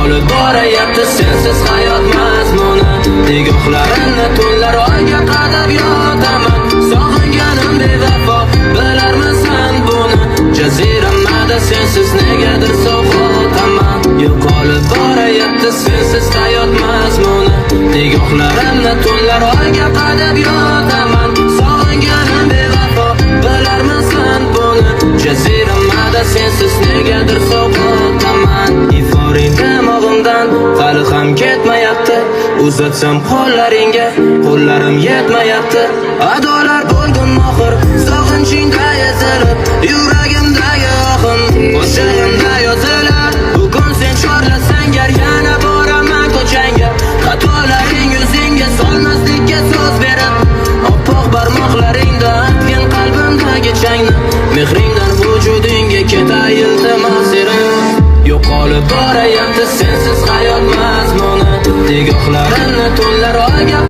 Yo'qolib borayapti sensiz hayot mazmuni. Nigohlarimni tunlar oyga qadab yotaman. Sog'inganim bevafo, bilarmisan buni? Jaziramada sensiz negadir sog'otaman. Yo'qolib borayapti sensiz hayot mazmuni. Nigohlarimni tunlar oyga qadab yotaman. Sog'inganim bevafo, bilarmisan buni? Jaziramada sensiz negadir sog'otaman. Iforing dimog'imdan hali ham ketmayapti. Uzatsam qo'llaringga, qo'llarim yetmayapti. Adolar bo'ldim oxir, sog'inchingda ezilib, yuragimdagi oxim qo'shig'imda yozilar. Bugun sen chorlasang gar, yana boraman ko'changga. Xatolaring yuzingga solmaslikka so'z berib, oppoq barmoqlaringda atgin qalbimdagi changni. Mehringdan vujudingga ketay iltimos ering. Yo'qolib borayapti sensiz hayot mazmuni. Nigohlarimni tunlar oyga